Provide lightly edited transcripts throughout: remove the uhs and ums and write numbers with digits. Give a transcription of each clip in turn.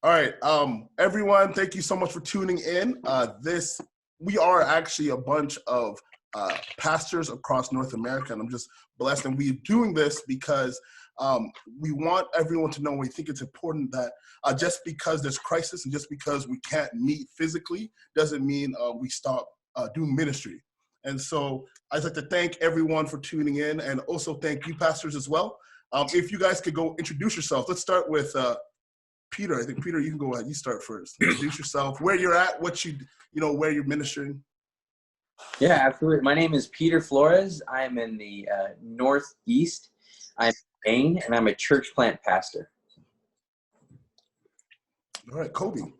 All right, everyone, thank you so much for tuning in. We are actually a bunch of pastors across North America, and I'm just blessed. And we're doing this because we want everyone to know. We think it's important that just because there's crisis and just because we can't meet physically doesn't mean we stop doing ministry. And so I'd like to thank everyone for tuning in, and also thank you, pastors, as well. If you guys could go introduce yourself. Let's start with Peter. I think, Peter, you can go ahead. You start first. Introduce yourself, where you're at, what where you're ministering. Yeah, absolutely. My name is Peter Flores. I'm in the Northeast. I'm in Maine, and I'm a church plant pastor. All right, Colby.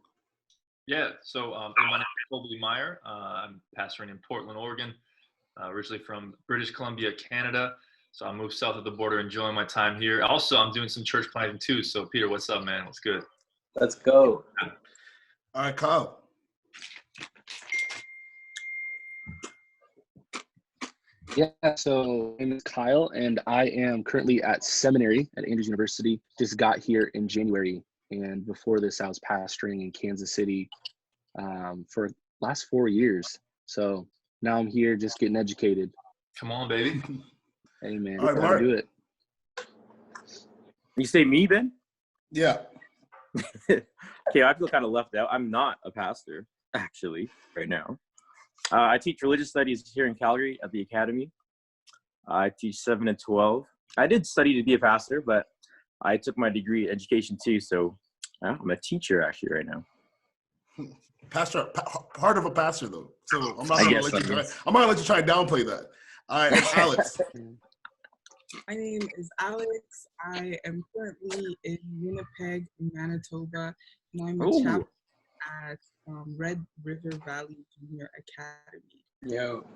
Yeah, so my name is Colby Maier. I'm pastoring in Portland, Oregon, originally from British Columbia, Canada. So I moved south of the border, enjoying my time here. Also, I'm doing some church planting too. So Peter, what's up, man? What's good? Let's go. All right, Kyle. Yeah, so my name is Kyle, and I am currently at seminary at Andrews University. Just got here in January, and before this, I was pastoring in Kansas City for the last 4 years. So now I'm here just getting educated. Come on, baby. Hey, man, All right, Marc. do it. You say me, Ben? Yeah. Okay, I feel kind of left out. I'm not a pastor, actually, right now. I teach religious studies here in Calgary at the Academy. I teach 7 and 12. I did study to be a pastor, but I took my degree in education too, so I'm a teacher actually right now. Pastor, part of a pastor though. So I'm not gonna let you try and downplay that. All right, and Alex. My name is Alex. I am currently in Winnipeg, Manitoba, and I'm a chaplain at Red River Valley Junior Academy. Yo.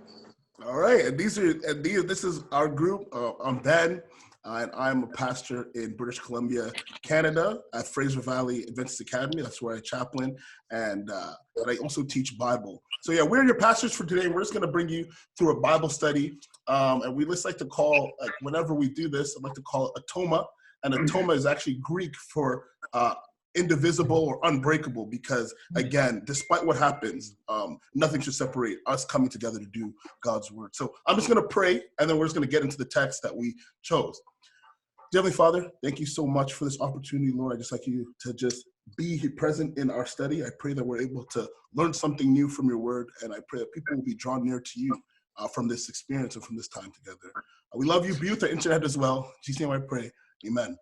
All right, and this is our group. I'm Ben, and I'm a pastor in British Columbia, Canada, at Fraser Valley Adventist Academy. That's where I chaplain, and I also teach Bible. So yeah, we're your pastors for today. We're just going to bring you through a Bible study, and we just like to call, like, whenever we do this, I like to call it Atoma, and Atoma is actually Greek for indivisible or unbreakable, because again, despite what happens, nothing should separate us coming together to do God's word. So I'm just going to pray, and then we're just going to get into the text that we chose. Dear Heavenly Father, thank you so much for this opportunity, Lord. I just like you to just be present in our study. I pray that we're able to learn something new from your word, and I pray that people will be drawn near to you from this experience and from this time together. We love you. Be with the internet as well. In Jesus' name I pray. Amen.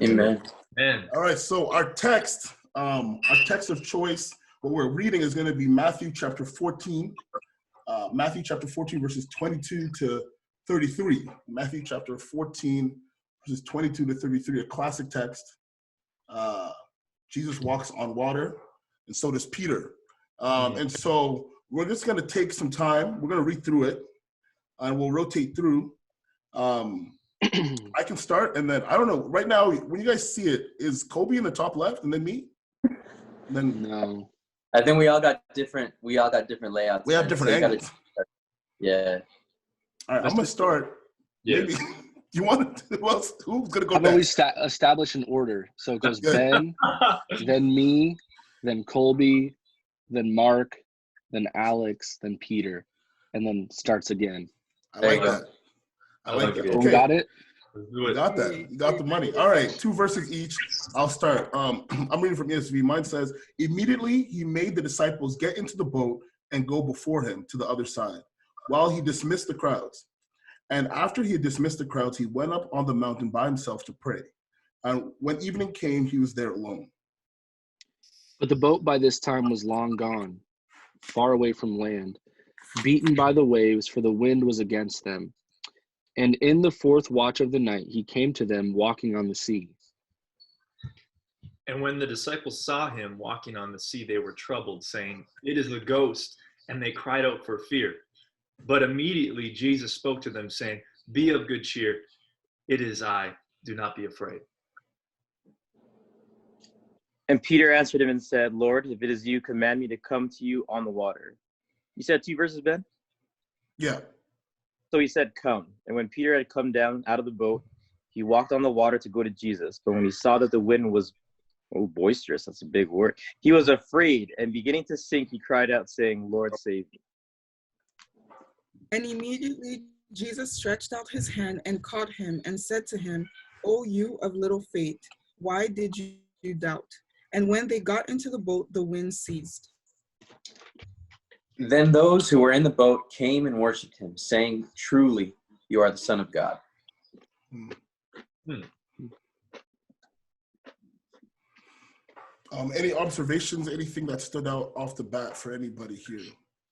Amen. Man. All right, so our text of choice, what we're reading is going to be Matthew chapter 14, verses 22 to 33. Matthew chapter 14, verses 22 to 33, a classic text. Jesus walks on water, and so does Peter. And so we're just going to take some time. We're going to read through it, and we'll rotate through. I can start, and then I don't know. Right now, when you guys see it, is Colby in the top left, and then me? And then No. I think we all got different layouts. We have different angles. Yeah. All right, I'm gonna start. Yeah. Maybe you want to? Who's gonna go How about we next? establish an order? So it goes Good. Ben, then me, then Colby, then Marc, then Alex, then Peter, and then starts again. I There like you go. that. I like that. We Okay, got it? Let's do you it. got that. You got the money. All right, 2 verses each. I'll start. I'm reading from ESV. Mine says, "Immediately he made the disciples get into the boat and go before him to the other side, while he dismissed the crowds. And after he had dismissed the crowds, he went up on the mountain by himself to pray. And when evening came, he was there alone." But the boat by this time was long gone, far away from land, beaten by the waves, for the wind was against them. And in the 4th watch of the night, he came to them walking on the sea. And when the disciples saw him walking on the sea, they were troubled, saying, "It is a ghost," and they cried out for fear. But immediately Jesus spoke to them, saying, "Be of good cheer. It is I. Do not be afraid." And Peter answered him and said, "Lord, if it is you, command me to come to you on the water." You said 2 verses, Ben? Yeah. So he said, "Come." And when Peter had come down out of the boat, he walked on the water to go to Jesus. But when he saw that the wind was Oh, boisterous. That's a big word. He was afraid, and beginning to sink, he cried out, saying, Lord, save me. And immediately Jesus stretched out his hand and caught him and said to him, O you of little faith, why did you doubt? And when they got into the boat, the wind ceased. Then those who were in the boat came and worshipped him, saying, Truly, you are the Son of God. Any observations, anything that stood out off the bat for anybody here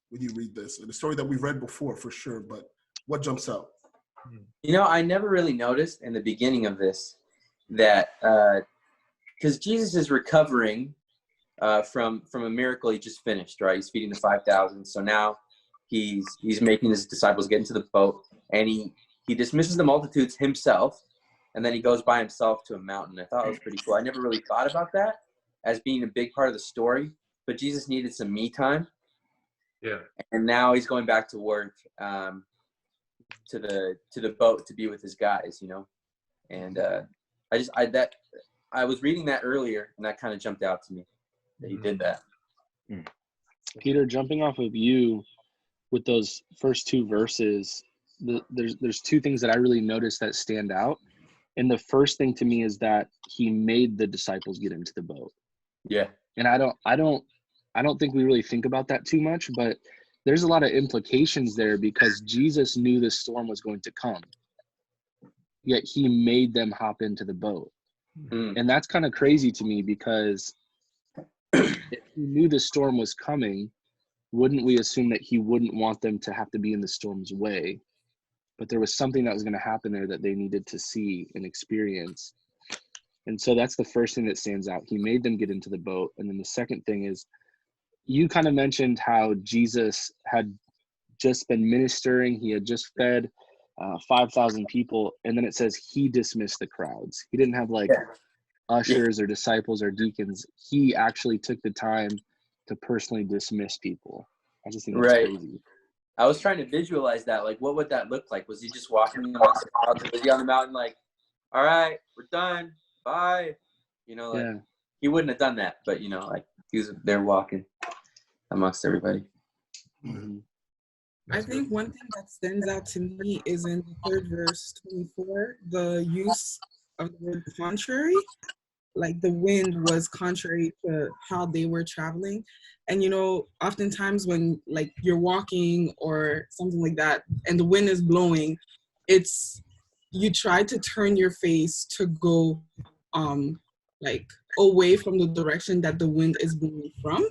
when you read this? The story that we've read before, for sure, but what jumps out? You know, I never really noticed in the beginning of this that, because Jesus is recovering from a miracle he just finished, right? He's feeding the 5,000. So now he's making his disciples get into the boat, and he dismisses the multitudes himself, and then he goes by himself to a mountain. I thought it was pretty cool. I never really thought about that as being a big part of the story, but Jesus needed some me time. Yeah. And now he's going back to work, to the boat to be with his guys, you know? And I was reading that earlier, and that kind of jumped out to me that he did that. Peter, jumping off of you with those first two verses, there's two things that I really noticed that stand out. And the first thing to me is that he made the disciples get into the boat. Yeah. And I don't think we really think about that too much, but there's a lot of implications there because Jesus knew this storm was going to come. Yet he made them hop into the boat. And that's kind of crazy to me because if he knew the storm was coming, wouldn't we assume that he wouldn't want them to have to be in the storm's way? But there was something that was going to happen there that they needed to see and experience. And so that's the first thing that stands out. He made them get into the boat. And then the second thing is, you kind of mentioned how Jesus had just been ministering. He had just fed 5,000 people. And then it says he dismissed the crowds. He didn't have ushers or disciples or deacons. He actually took the time to personally dismiss people. I just think that's crazy. I was trying to visualize that. Like, what would that look like? Was he just walking amongst the crowds? Was he on the mountain like, all right, we're done. Bye. You know, he wouldn't have done that. But, you know, like he was there walking amongst everybody. Mm-hmm. I think one thing that stands out to me is in the third verse 24, the use of the word contrary. Like the wind was contrary to how they were traveling. And, you know, oftentimes when like you're walking or something like that and the wind is blowing, you try to turn your face to go like away from the direction that the wind is blowing from.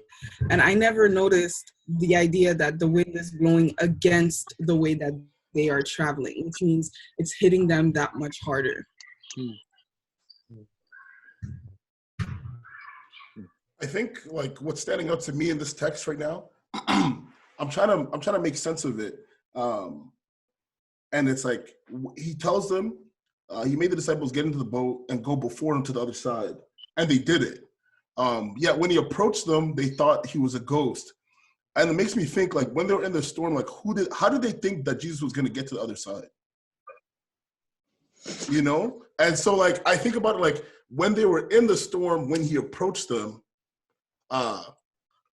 And I never noticed the idea that the wind is blowing against the way that they are traveling, which means it's hitting them that much harder. I think like what's standing out to me in this text right now, I'm trying to make sense of it. And it's like he tells them, he made the disciples get into the boat and go before him to the other side, and they did it. Yet when he approached them, they thought he was a ghost, and it makes me think like when they were in the storm, like how did they think that Jesus was going to get to the other side? You know, and so like I think about it like when they were in the storm, when he approached them.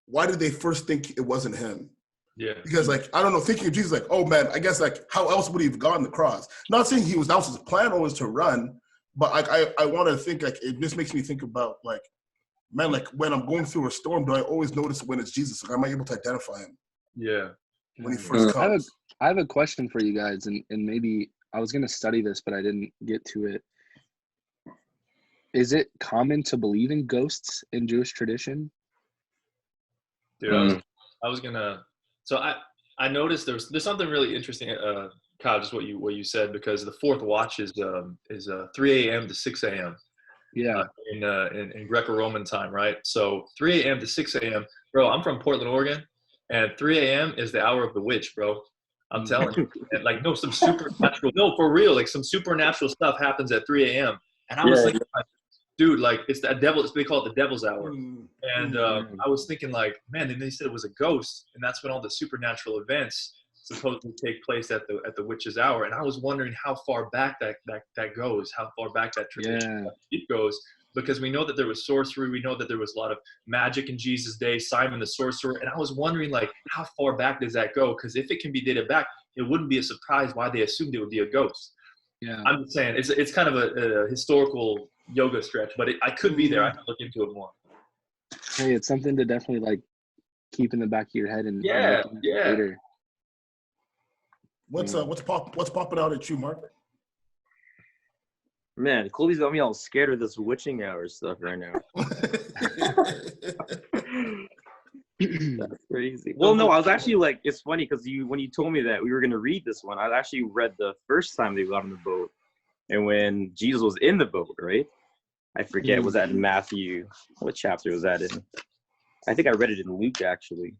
Why did they first think it wasn't him? Yeah. Because like, I don't know, thinking of Jesus, like, oh man, I guess like how else would he have gotten across? Not saying that was his plan always to run, but like I want to think like, it just makes me think about like, man, like when I'm going through a storm, do I always notice when it's Jesus? Like, am I able to identify him? Yeah. When he first comes. I have a question for you guys, and maybe I was going to study this, but I didn't get to it. Is it common to believe in ghosts in Jewish tradition? Dude, I was gonna. So I noticed there's something really interesting, Kyle, just what you said, because the fourth watch is 3 a.m. to 6 a.m. Yeah. In Greco-Roman time, right? So 3 a.m. to 6 a.m. Bro, I'm from Portland, Oregon, and 3 a.m. is the hour of the witch, bro. I'm telling you, and like some supernatural, for real, like some supernatural stuff happens at 3 a.m. And I was thinking, like, dude, like it's the devil. They call it the devil's hour. And I was thinking, like, man, then they said it was a ghost, and that's when all the supernatural events supposedly take place at the witch's hour. And I was wondering how far back that goes, how far back that tradition goes. because we know that there was sorcery. We know that there was a lot of magic in Jesus' day, Simon the sorcerer. And I was wondering, like, how far back does that go? Because if it can be dated back, it wouldn't be a surprise why they assumed it would be a ghost. Yeah. I'm just saying, it's kind of a historical yoga stretch, but I could be there. I could look into it more. Hey, it's something to definitely like keep in the back of your head and Yeah, look into yeah. later. What's popping out at you, Marc? Man, Colby's got me all scared of this witching hour stuff right now. That's crazy. Well, no, I was actually like, it's funny because when you told me that we were going to read this one, I actually read the first time they got on the boat, and when Jesus was in the boat, right? I forget, was that in Matthew? What chapter was that in? I think I read it in Luke, actually.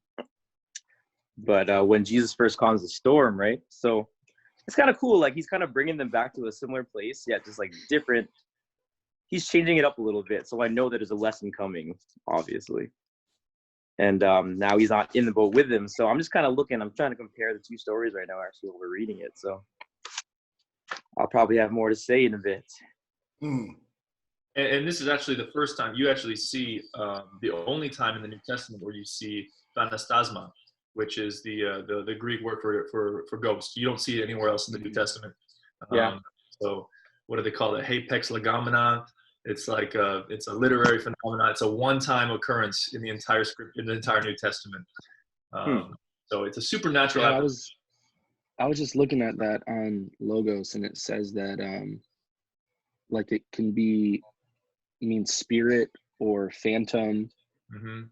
But when Jesus first calms the storm, right? So it's kind of cool. Like, he's kind of bringing them back to a similar place, yet just like different. He's changing it up a little bit. So I know that there's a lesson coming, obviously. And now he's not in the boat with them. So I'm just kind of looking. I'm trying to compare the two stories right now, actually, while we're reading it. So I'll probably have more to say in a bit. Mm. And this is actually the first time you actually see the only time in the New Testament where you see phantasma, which is the Greek word for ghost. You don't see it anywhere else in the New Testament. Yeah. So what do they call it? Hapex legomena. It's like it's a literary phenomenon. It's a one-time occurrence in the entire script, in the entire New Testament. So it's a supernatural. Yeah, I was just looking at that on Logos, and it says that like it can mean spirit or phantom. Mm-hmm.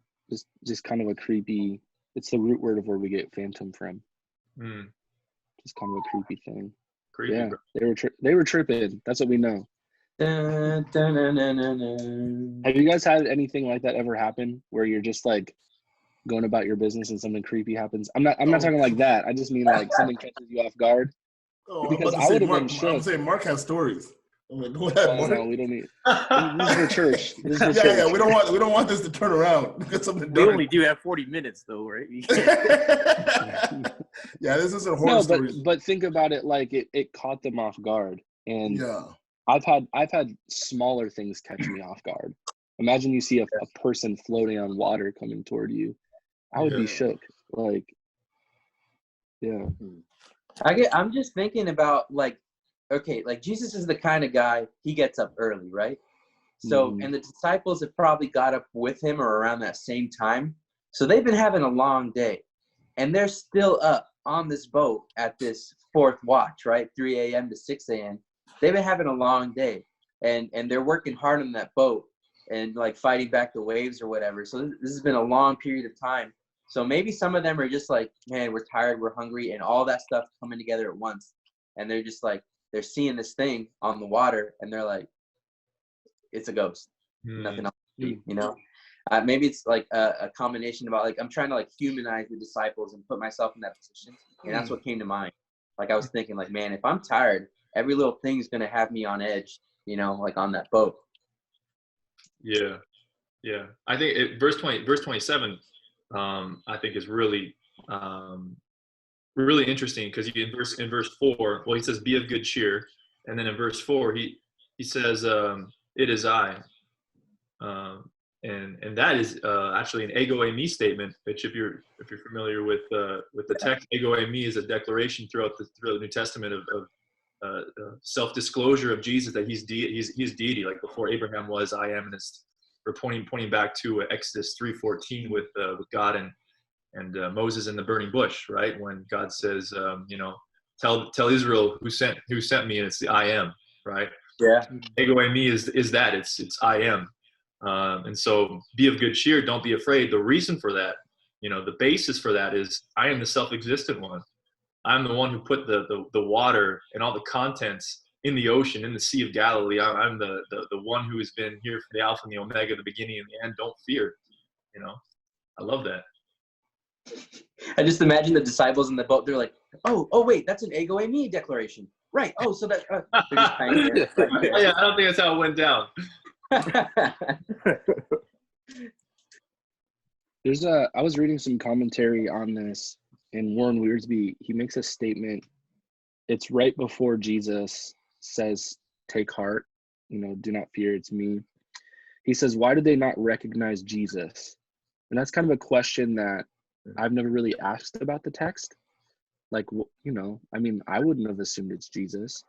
Just kind of a creepy. It's the root word of where we get phantom from. Mm. Just kind of a creepy thing. Creepy, Yeah, bro. they were tripping. That's what we know. Dun, dun, dun, dun, dun, dun. Have you guys had anything like that ever happen where you're just like going about your business and something creepy happens? I'm not talking like that. I just mean like something catches you off guard. Oh, Because I'm I about would to have say been Marc. I'm shook. saying Marc has stories. I'm like, go ahead, Oh Marc. no, we don't need. This is for church. This is for church. Yeah. We don't want this to turn around. Get something We done. only do have 40 minutes, though, right? Yeah, this isn't horror No, stories. but think about it like it caught them off guard. And Yeah. I've had smaller things catch me off guard. Imagine you see a person floating on water coming toward you. I would be Yeah. shook. Like, yeah. I'm just thinking about like, okay, like Jesus is the kind of guy, he gets up early, right? So, and the disciples have probably got up with him or around that same time. So they've been having a long day, and they're still up on this boat at this fourth watch, right? 3 a.m. to 6 a.m. They've been having a long day, and they're working hard on that boat and like fighting back the waves or whatever. So this has been a long period of time. So maybe some of them are just like, man, we're tired, we're hungry, and all that stuff coming together at once. And they're just like, they're seeing this thing on the water, and they're like, it's a ghost. Nothing else to see, you know? Maybe it's like a combination about like, I'm trying to like humanize the disciples and put myself in that position. And that's what came to mind. Like I was thinking like, man, if I'm tired, every little thing is going to have me on edge, you know, like on that boat. Yeah. I think verse 27, I think is really, really interesting because in verse 4, well, he says, "Be of good cheer," and then in verse 4, he says, "It is I," and that is actually an ego eimi statement. Which, if you're familiar with the text, ego eimi is a declaration throughout the New Testament of self-disclosure of Jesus that he's deity. Like before Abraham was, I am, and it's we're pointing back to Exodus 3:14 with God and Moses in the burning bush, right? When God says, you know, tell Israel who sent me, and it's the I am, right? Yeah. Ego eimi is that it's I am, and so be of good cheer, don't be afraid. The reason for that, you know, the basis for that is I am the self-existent one. I'm the one who put the water and all the contents in the ocean, in the Sea of Galilee. I'm the one who has been here for the Alpha and the Omega, the beginning and the end. Don't fear. You know, I love that. I just imagine the disciples in the boat. They're like, oh, wait, that's an ego eimi declaration. Right. Oh, so that they're just hanging there. Yeah, I don't think that's how it went down. I was reading some commentary on this, and Warren Wiersbe, he makes a statement. It's right before Jesus says, "Take heart, you know, do not fear, it's me." he says, why did they not recognize Jesus? And that's kind of a question that I've never really asked about the text. Like, you know, I mean, I wouldn't have assumed it's Jesus.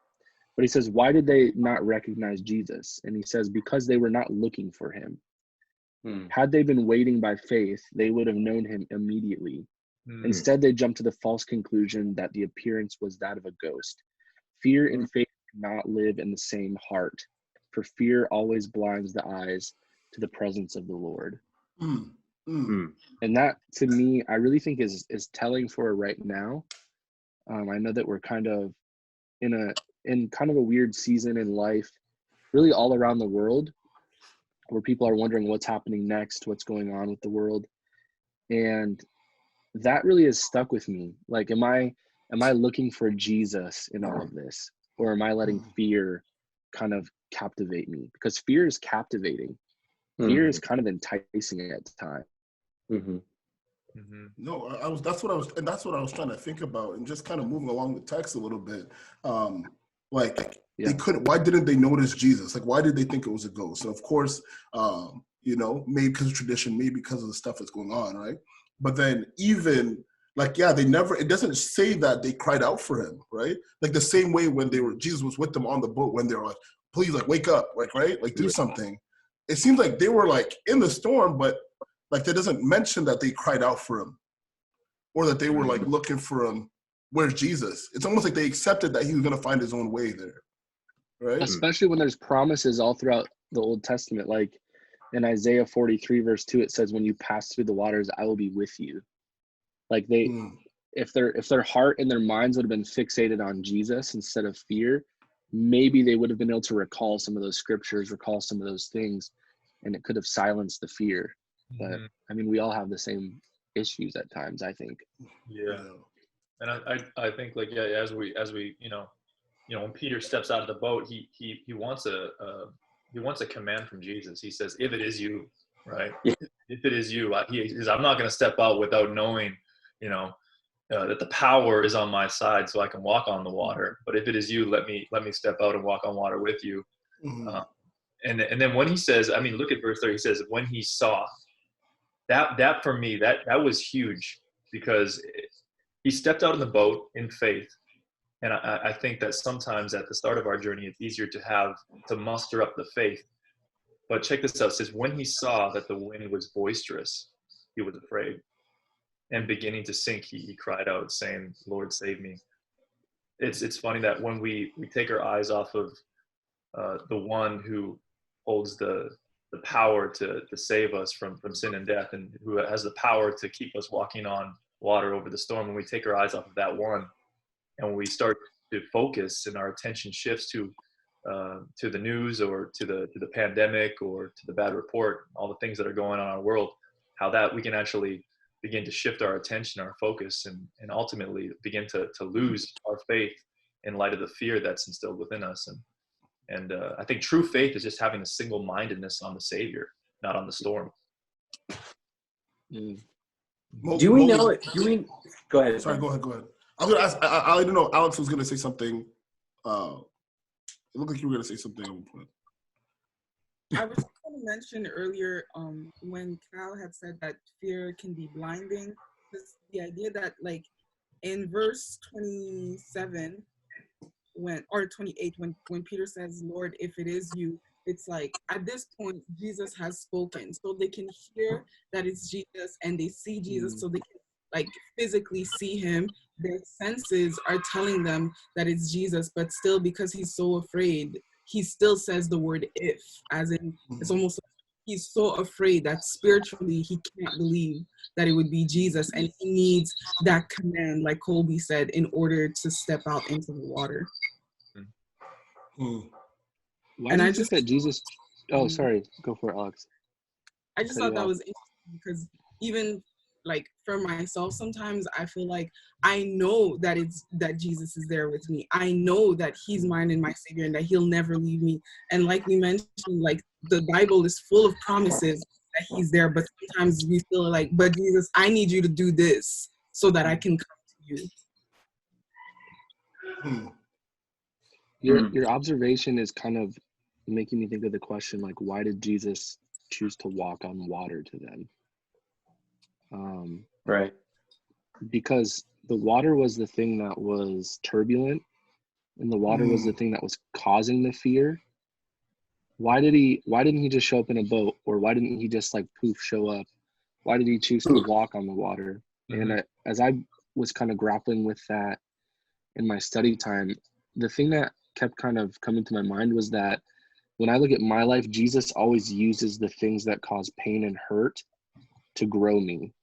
But he says, why did they not recognize Jesus? And he says, because they were not looking for him. Had they been waiting by faith, they would have known him immediately. Instead, they jumped to the false conclusion that the appearance was that of a ghost. Fear and faith cannot live in the same heart, for fear always blinds the eyes to the presence of the Lord. And that, to me, I really think is telling for right now. I know that we're kind of in kind of a weird season in life, really all around the world, where people are wondering what's happening next, what's going on with the world. And that really has stuck with me. Like, am I looking for Jesus in all of this? Or am I letting fear kind of captivate me? Because fear is captivating. Fear is kind of enticing at times. No, that's what I was trying to think about, and just kind of moving along the text a little bit. They couldn't. Why didn't they notice Jesus? Like, why did they think it was a ghost? And of course, you know, maybe because of tradition, maybe because of the stuff that's going on, right? But then even they never. It doesn't say that they cried out for him, right? Like the same way when Jesus was with them on the boat, when they were like, "Please, like wake up, like right, like do something." It seems like they were like in the storm, but like that doesn't mention that they cried out for him, or that they were like looking for him. Where's Jesus? It's almost like they accepted that he was going to find his own way there, right? Especially when there's promises all throughout the Old Testament, like in Isaiah 43 verse 2, it says, "When you pass through the waters, I will be with you." Like if their heart and their minds would have been fixated on Jesus instead of fear, maybe they would have been able to recall some of those scriptures, recall some of those things, and it could have silenced the fear. But I mean, we all have the same issues at times, I think. Yeah. And I think like, as we, you know, when Peter steps out of the boat, he wants a command from Jesus. He says, "If it is you," right? If it is you, he says, "I'm not going to step out without knowing, you know, that the power is on my side, so I can walk on the water. But if it is you, let me step out and walk on water with you." And then when he says, I mean, look at verse 30. He says, "When he saw," that for me, that was huge, because he stepped out in the boat in faith. And I think that sometimes at the start of our journey, it's easier to muster up the faith. But check this out. It says, when he saw that the wind was boisterous, he was afraid. And beginning to sink, he cried out, saying, "Lord, save me." It's funny that when we take our eyes off of the one who holds the power to save us from sin and death, and who has the power to keep us walking on water over the storm, when we take our eyes off of that one, and when we start to focus and our attention shifts to the news, or to the pandemic, or to the bad report, all the things that are going on in our world, how that we can actually begin to shift our attention, our focus, and ultimately begin to lose our faith in light of the fear that's instilled within us. And I think true faith is just having a single-mindedness on the Savior, not on the storm. Do we know it? Go ahead. Sorry, go ahead. I was going to ask, I didn't know Alex was going to say something. It looked like you were going to say something at one point. I was going to mention earlier when Cal had said that fear can be blinding. The idea that, like, in verse 27, or 28, when Peter says, "Lord, if it is you," it's like at this point Jesus has spoken, so they can hear that it's Jesus, and they see Jesus, so they can like physically see him. Their senses are telling them that it's Jesus, but still, because he's so afraid, he still says the word "if," as in it's almost like he's so afraid that spiritually he can't believe that it would be Jesus, and he needs that command, like Colby said, in order to step out into the water. Why do you think that Jesus? Oh, sorry. Go for it, Alex. I just thought that was interesting, because even like for myself, sometimes I feel like I know that Jesus is there with me. I know that he's mine and my Savior, and that he'll never leave me. And like we mentioned, like the Bible is full of promises that he's there, but sometimes we feel like, but Jesus, I need you to do this so that I can come to you. Your observation is kind of making me think of the question, like, why did Jesus choose to walk on water to them. Right. Because the water was the thing that was turbulent, and the water was the thing that was causing the fear. Why didn't he just show up in a boat, or why didn't he just like poof show up? Why did he choose to walk on the water? And as I was kind of grappling with that in my study time, the thing that kept kind of coming to my mind was that when I look at my life, Jesus always uses the things that cause pain and hurt to grow me.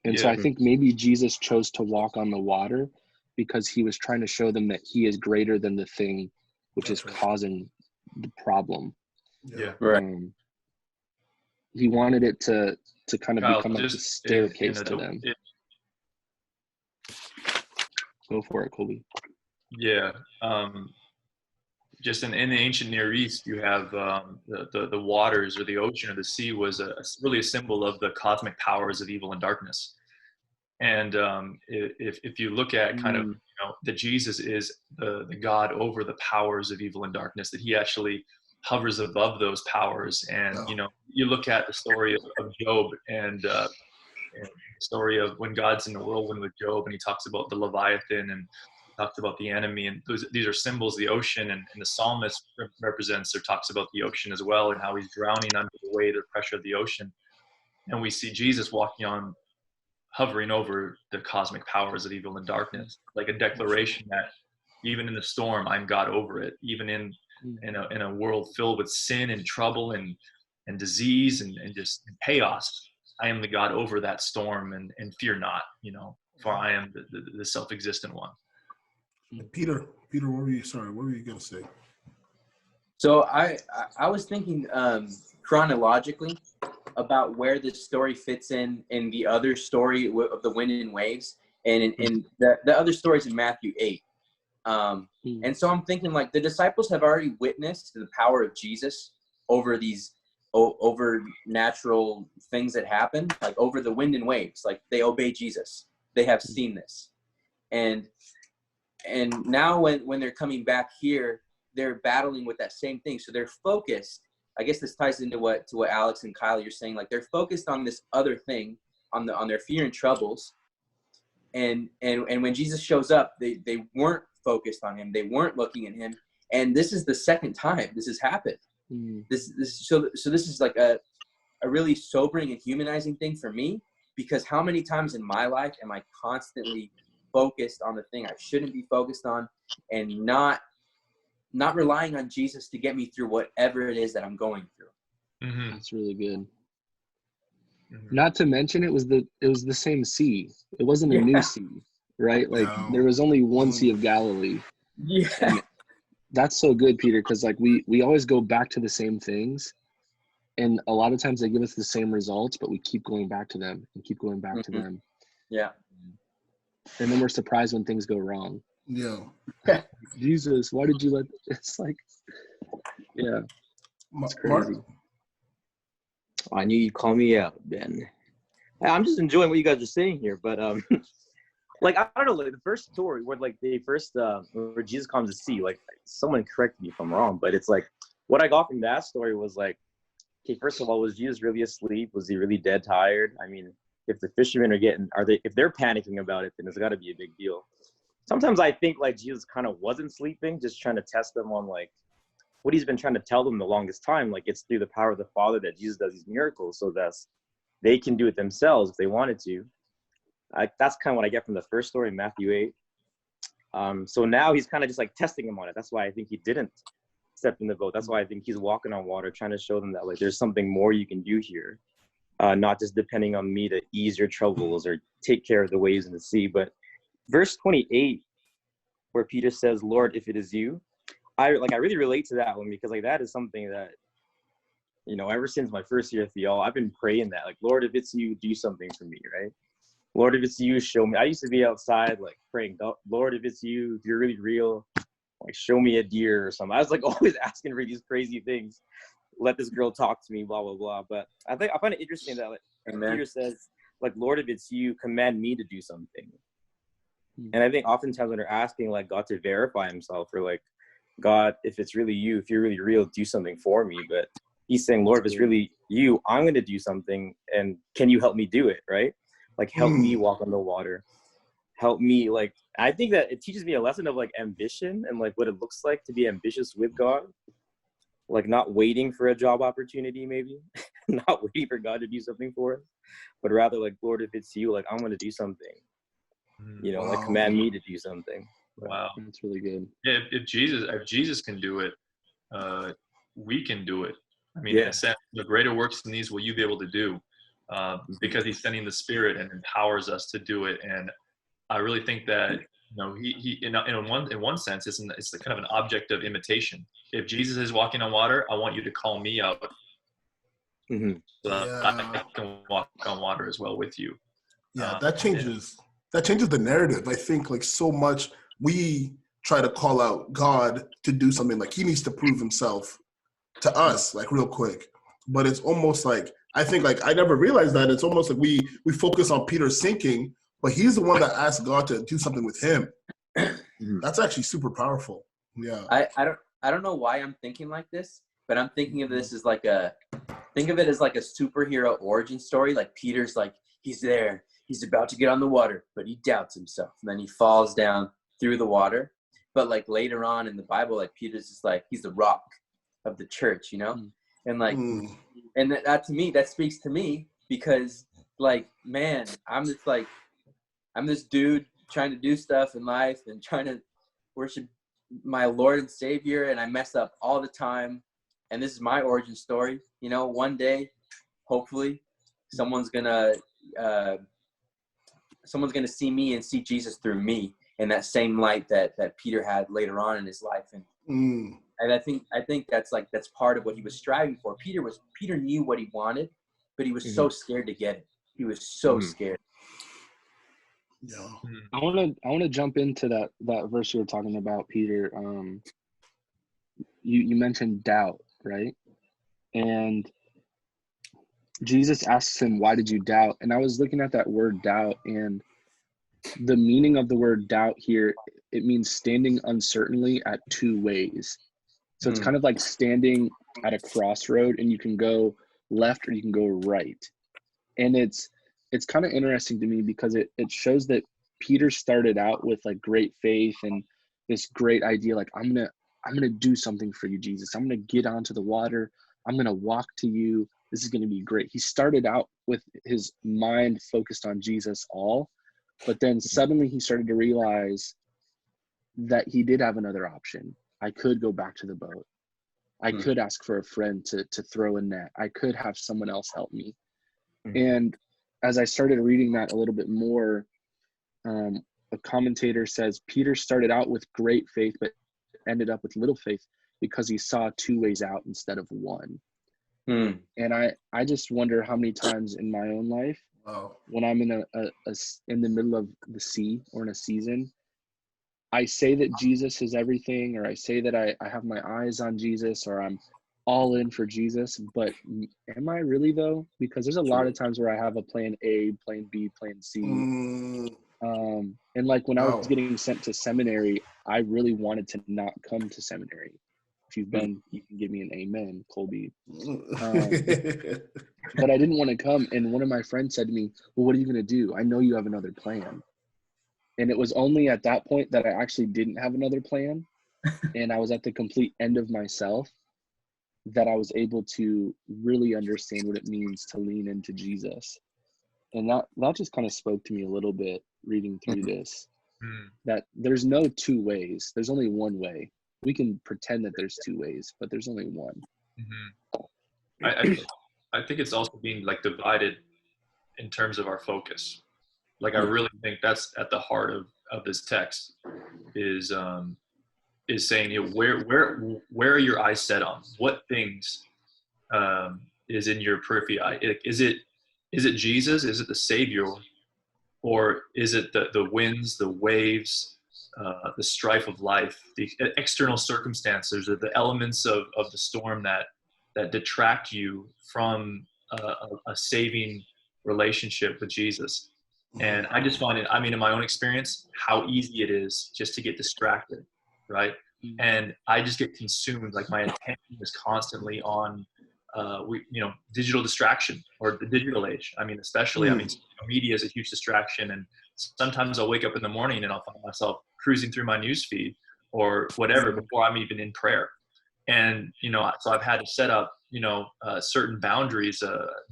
And so I think maybe Jesus chose to walk on the water because he was trying to show them that he is greater than the thing which is causing the problem. Yeah. Right. He wanted it to kind of Kyle, become like a just staircase to them. Go for it, Colby. Yeah. Just in the ancient Near East, you have the waters, or the ocean or the sea was really a symbol of the cosmic powers of evil and darkness. And if you look at kind of, that Jesus is the God over the powers of evil and darkness, that he actually hovers above those powers. And, you look at the story of Job and the story of when God's in the whirlwind with Job, and he talks about the Leviathan and talked about the enemy, and these are symbols of the ocean, and the psalmist represents or talks about the ocean as well, and how he's drowning under the weight or pressure of the ocean. And we see Jesus hovering over the cosmic powers of evil and darkness, like a declaration that even in the storm, I'm God over it. Even in a world filled with sin and trouble and disease and just chaos, I am the God over that storm, and fear not, for I am the self-existent one. Peter, what were you going to say? So I was thinking chronologically about where this story fits in the other story of the wind and waves, and in the other stories in Matthew 8. And so I'm thinking, like, the disciples have already witnessed the power of Jesus over these over natural things that happen, like over the wind and waves. Like, they obey Jesus. They have seen this. And now when they're coming back here, they're battling with that same thing. So they're focused. I guess this ties into what Alex and Kyle, you're saying, like, they're focused on this other thing, on their fear and troubles. And when Jesus shows up, they weren't focused on him. They weren't looking at him. And this is the second time this has happened. So this is like a really sobering and humanizing thing for me, because how many times in my life am I constantly focused on the thing I shouldn't be focused on, and not relying on Jesus to get me through whatever it is that I'm going through. That's really good. Not to mention, it was the same sea. It wasn't a new sea, right? Like, there was only one Sea of Galilee. Yeah. And that's so good, Peter, because like we always go back to the same things, and a lot of times they give us the same results, but we keep going back to them and keep going back to them. Yeah. And then we're surprised when things go wrong. Yeah. Jesus, why did you let? It's like, yeah, it's crazy. Marc? I knew you'd call me out, Ben. I'm just enjoying what you guys are saying here, but like, I don't know, like the first story where like where Jesus comes to sea, like, someone correct me if I'm wrong, but it's like, what I got from that story was like, okay, first of all, was Jesus really asleep? Was he really dead tired? I mean, if the fishermen if they're panicking about it, then it's got to be a big deal. Sometimes I think like Jesus kind of wasn't sleeping, just trying to test them on like what he's been trying to tell them the longest time. Like, it's through the power of the Father that Jesus does these miracles, so that they can do it themselves if they wanted to. That's kind of what I get from the first story in Matthew 8. So now he's kind of just like testing them on it. That's why I think he didn't step in the boat. That's why I think he's walking on water, trying to show them that like there's something more you can do here, not just depending on me to ease your troubles or take care of the waves in the sea. But verse 28, where Peter says, "Lord, if it is you," I really relate to that one, because like that is something that, ever since my first year of theology, I've been praying that, like, Lord, if it's you, do something for me, right? Lord, if it's you, show me. I used to be outside like praying, Lord, if it's you, if you're really real, like, show me a deer or something. I was like always asking for these crazy things. Let this girl talk to me, blah, blah, blah. But I find it interesting that like Peter says, like, Lord, if it's you, command me to do something. And I think oftentimes when they're asking like God to verify himself, or like, God, if it's really you, if you're really real, do something for me. But he's saying, Lord, if it's really you, I'm going to do something. And can you help me do it? Right? Like, help me walk on the water. Help me. Like, I think that it teaches me a lesson of like ambition and like what it looks like to be ambitious with God. Like, not waiting for a job opportunity, maybe not waiting for God to do something for us, but rather like, Lord, if it's you, like, I'm going to do something, you know, like command me to do something. Wow. That's really good. Yeah, if Jesus can do it, we can do it. I mean, in a sense, the greater works than these will you be able to do, because he's sending the Spirit and empowers us to do it. And I really think that, you know, he in one sense, it's kind of an object of imitation. If Jesus is walking on water, I want you to call me out, so that I can walk on water as well with you. Yeah, that changes the narrative. I think like so much we try to call out God to do something, like he needs to prove himself to us like real quick. But it's almost like, I think like I never realized that it's almost like we focus on Peter sinking, but he's the one that asked God to do something with him. That's actually super powerful. Yeah. I don't know why I'm thinking like this, but I'm thinking of this as like think of it as like a superhero origin story. Like Peter's like, he's there, he's about to get on the water, but he doubts himself. And then he falls down through the water. But like later on in the Bible, like Peter's just like, he's the rock of the church, you know? And like, and that to me, that speaks to me, because like, man, I'm this dude trying to do stuff in life and trying to worship my Lord and Savior, and I mess up all the time. And this is my origin story. You know, one day, hopefully, someone's gonna see me and see Jesus through me in that same light that Peter had later on in his life. And I think that's part of what he was striving for. Peter knew what he wanted, but he was so scared to get it. He was so scared. Yeah. I want to jump into that verse you were talking about, Peter. You mentioned doubt, right? And Jesus asks him, "Why did you doubt?" And I was looking at that word doubt, and the meaning of the word doubt here, it means standing uncertainly at two ways. So it's kind of like standing at a crossroad, and you can go left or you can go right. And it's kind of interesting to me because it shows that Peter started out with like great faith and this great idea, like, I'm gonna do something for you, Jesus. I'm gonna get onto the water. I'm gonna walk to you. This is gonna be great. He started out with his mind focused on Jesus all, but then suddenly he started to realize that he did have another option. I could go back to the boat. I could ask for a friend to throw a net. I could have someone else help me. And as I started reading that a little bit more, a commentator says Peter started out with great faith, but ended up with little faith because he saw two ways out instead of one. And I just wonder how many times in my own life, when I'm in in the middle of the sea or in a season, I say that Jesus is everything, or I say that I have my eyes on Jesus, or I'm all in for Jesus, but am I really though? Because there's a lot of times where I have a plan A, plan B, plan C. And like when I was getting sent to seminary, I really wanted to not come to seminary. If you've been, you can give me an amen, Colby. But I didn't want to come. And one of my friends said to me, well, what are you going to do? I know you have another plan. And it was only at that point that I actually didn't have another plan. And I was at the complete end of myself that I was able to really understand what it means to lean into Jesus. And that just kind of spoke to me a little bit reading through this, that there's no two ways. There's only one way. We can pretend that there's two ways, but there's only one. I think it's also being like divided in terms of our focus. Like, I really think that's at the heart of this text is saying, you know, where are your eyes set on? What things is in your periphery eye? Is it Jesus? Is it the Savior? Or is it the winds, the waves, the strife of life, the external circumstances, or the elements of the storm that detract you from a saving relationship with Jesus? And I just find it, I mean, in my own experience, how easy it is just to get distracted, right? And I just get consumed, like my attention is constantly on digital distraction or the digital age. I mean, especially, media is a huge distraction. And sometimes I'll wake up in the morning and I'll find myself cruising through my news feed or whatever before I'm even in prayer. And, so I've had to set up, certain boundaries,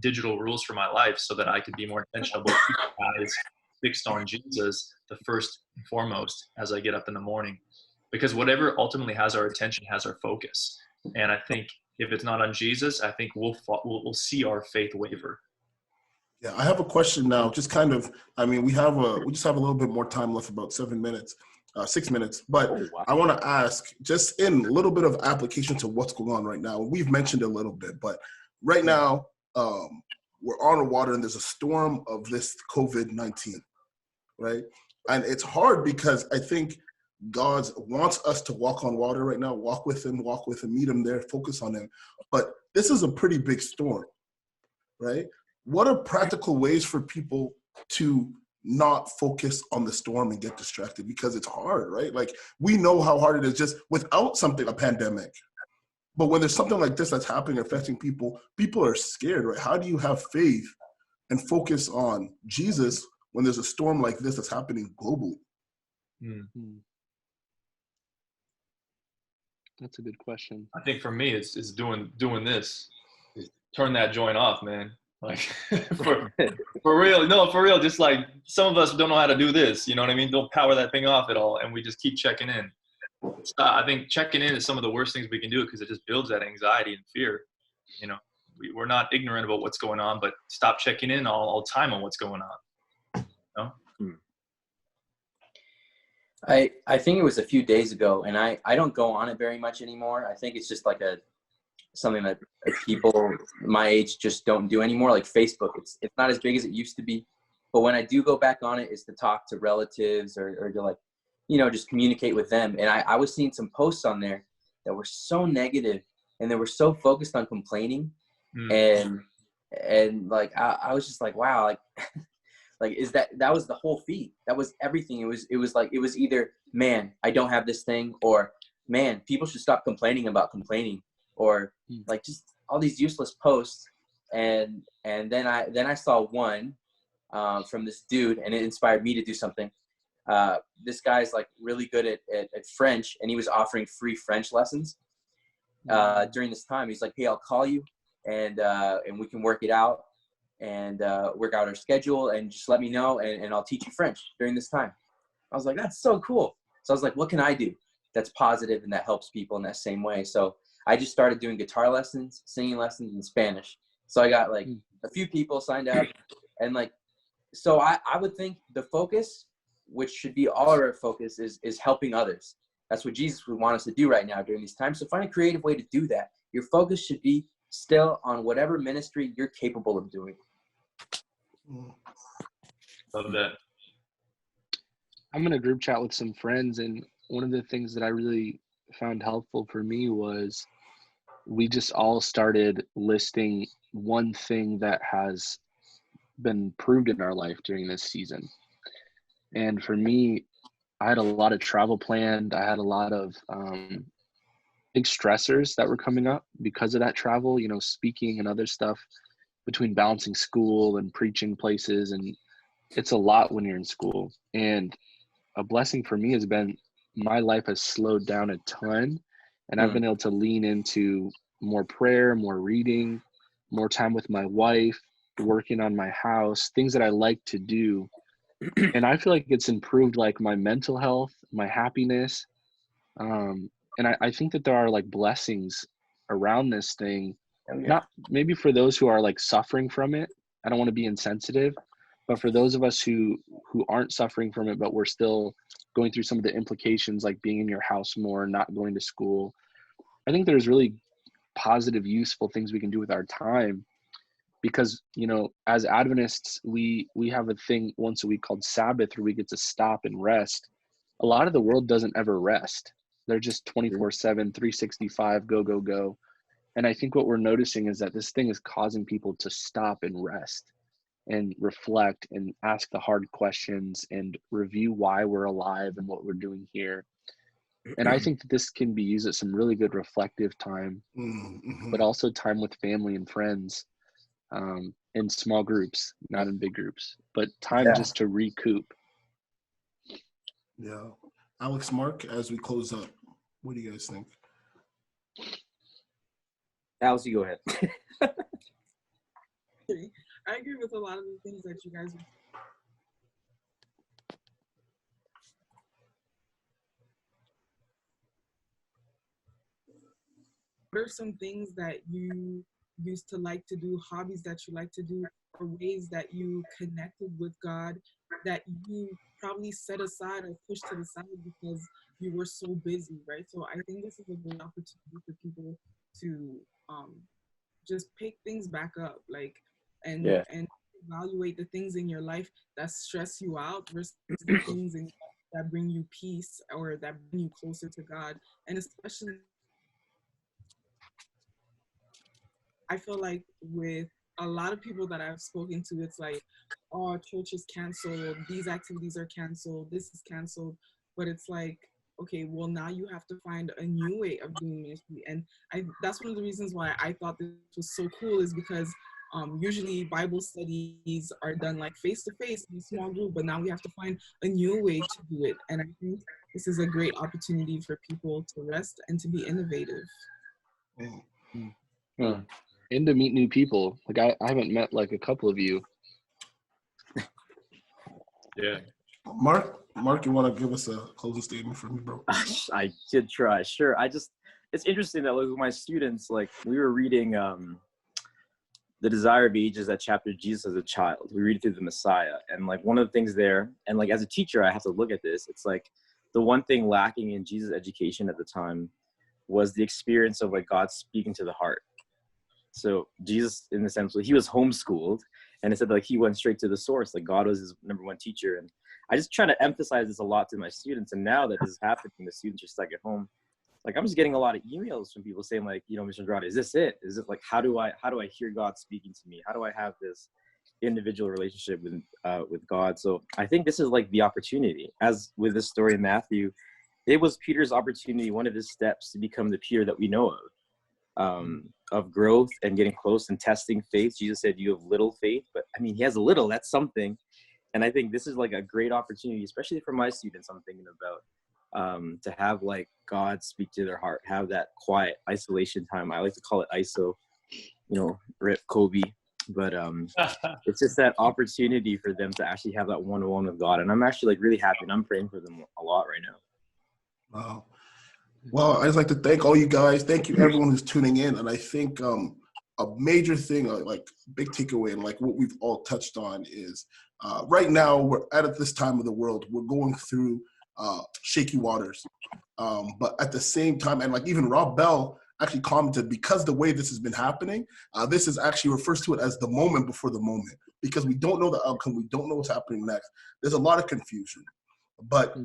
digital rules for my life so that I could be more intentional, but keep my eyes fixed on Jesus, the first and foremost, as I get up in the morning, because whatever ultimately has our attention has our focus. And I think if it's not on Jesus, I think we'll see our faith waver. Yeah, I have a question now. Just kind of, we just have a little bit more time left, about 6 minutes. But I want to ask, just in a little bit of application to what's going on right now. We've mentioned it a little bit, but right now we're on the water and there's a storm of this COVID-19, right? And it's hard because I think God wants us to walk on water right now, walk with him, meet him there, focus on him. But this is a pretty big storm, right? What are practical ways for people to not focus on the storm and get distracted? Because it's hard, right? Like, we know how hard it is just without a pandemic. But when there's something like this that's happening, affecting people, people are scared, right? How do you have faith and focus on Jesus when there's a storm like this that's happening globally? Mm-hmm. That's a good question. I think for me, it's doing this. Turn that joint off, man. Like for real. No, for real. Just like some of us don't know how to do this. You know what I mean? Don't power that thing off at all, and we just keep checking in. I think checking in is some of the worst things we can do because it just builds that anxiety and fear. We're not ignorant about what's going on, but stop checking in all time on what's going on. I think it was a few days ago, and I don't go on it very much anymore. I think it's just like something that people my age just don't do anymore. Like Facebook, it's not as big as it used to be. But when I do go back on it, it's to talk to relatives or to like, just communicate with them. And I was seeing some posts on there that were so negative and they were so focused on complaining. And like, I was just like, wow, like, like, that was the whole feed. That was everything. It was either, man, I don't have this thing, or man, people should stop complaining about complaining, or like just all these useless posts. And then I saw one from this dude, and it inspired me to do something. This guy's like really good at French, and he was offering free French lessons during this time. He's like, hey, I'll call you and we can work it out and work out our schedule, and just let me know, and I'll teach you French during this time. I was like, that's so cool. So I was like, what can I do that's positive and that helps people in that same way? So I just started doing guitar lessons, singing lessons in Spanish. So I got like a few people signed up, and like, so I would think the focus, which should be all our focus, is helping others. That's what Jesus would want us to do right now during these times. So find a creative way to do that. Your focus should be still on whatever ministry you're capable of doing. Love that. I'm in a group chat with some friends, and one of the things that I really found helpful for me was we just all started listing one thing that has been proved in our life during this season. And for me, I had a lot of travel planned. I had a lot of big stressors that were coming up because of that travel, speaking and other stuff, between balancing school and preaching places. And it's a lot when you're in school. And a blessing for me has been my life has slowed down a ton, and I've been able to lean into more prayer, more reading, more time with my wife, working on my house, things that I like to do. And I feel like it's improved like my mental health, my happiness. And I think that there are like blessings around this thing, not maybe for those who are like suffering from it. I don't want to be insensitive, but for those of us who aren't suffering from it, but we're still going through some of the implications, like being in your house more, not going to school. I think there's really positive, useful things we can do with our time, because, as Adventists, we have a thing once a week called Sabbath, where we get to stop and rest. A lot of the world doesn't ever rest. They're just 24/7, 365, go, go, go. And I think what we're noticing is that this thing is causing people to stop and rest and reflect and ask the hard questions and review why we're alive and what we're doing here. And I think that this can be used as some really good reflective time, Mm-hmm. but also time with family and friends, in small groups, not in big groups, but time just to recoup. Yeah. Alex, Marc, as we close up, what do you guys think? Alex, you go ahead. I agree with a lot of the things that you guys. What are some things that you used to like to do, hobbies that you like to do, or ways that you connected with God that you probably set aside or pushed to the side because you were so busy, right? So I think this is a great opportunity for people to just pick things back up, like, and evaluate the things in your life that stress you out versus the things that bring you peace or that bring you closer to God. And especially, I feel like with a lot of people that I've spoken to, it's like, oh, church is canceled, these activities are canceled, this is canceled. But it's like, okay, well, now you have to find a new way of doing ministry. And that's one of the reasons why I thought this was so cool, is because usually Bible studies are done like face-to-face in a small group, but now we have to find a new way to do it. And I think this is a great opportunity for people to rest and to be innovative. And to meet new people. Like I haven't met like a couple of you. Yeah. Marc, you want to give us a closing statement for me, bro? I did try. Sure. It's interesting that like with my students, like we were reading The Desire of Ages, that chapter, Jesus as a Child. We read through the Messiah. And like one of the things there, and like as a teacher, I have to look at this. It's like the one thing lacking in Jesus' education at the time was the experience of like God speaking to the heart. So Jesus, in the sense, he was homeschooled, and it said like he went straight to the source. Like God was his number one teacher. And I just try to emphasize this a lot to my students. And now that this is happening, the students are stuck at home. Like I'm just getting a lot of emails from people saying like, you know, Mr. Andrade, is this it? Is it like, how do I hear God speaking to me? How do I have this individual relationship with God? So I think this is like the opportunity. As with this story in Matthew, it was Peter's opportunity, one of his steps to become the Peter that we know of growth and getting close and testing faith. Jesus said, you have little faith, but I mean, he has a little, that's something. And I think this is like a great opportunity, especially for my students, I'm thinking about, to have like God speak to their heart, have that quiet isolation time. I like to call it ISO, you know, rip Colby, but it's just that opportunity for them to actually have that one-on-one with God. And I'm actually like really happy, and I'm praying for them a lot right now. Wow. Well, I'd like to thank all you guys. Thank you, everyone who's tuning in. And I think a major thing, like big takeaway, and like what we've all touched on is right now we're at this time of the world, we're going through shaky waters. But at the same time, and like even Rob Bell actually commented, because the way this has been happening, this is actually refers to it as the moment before the moment, because we don't know the outcome. We don't know what's happening next. There's a lot of confusion, but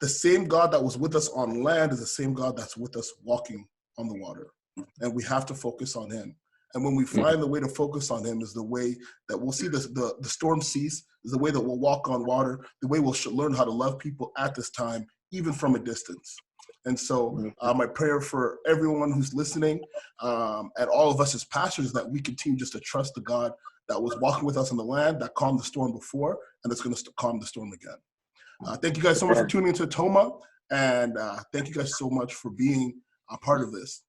the same God that was with us on land is the same God that's with us walking on the water. And we have to focus on him. And when we find the way to focus on him is the way that we'll see the storm cease, is the way that we'll walk on water, the way we'll learn how to love people at this time, even from a distance. And so my prayer for everyone who's listening and all of us as pastors is that we continue just to trust the God that was walking with us on the land, that calmed the storm before, and it's going to calm the storm again. Thank you guys so much for tuning into Atoma, and thank you guys so much for being a part of this.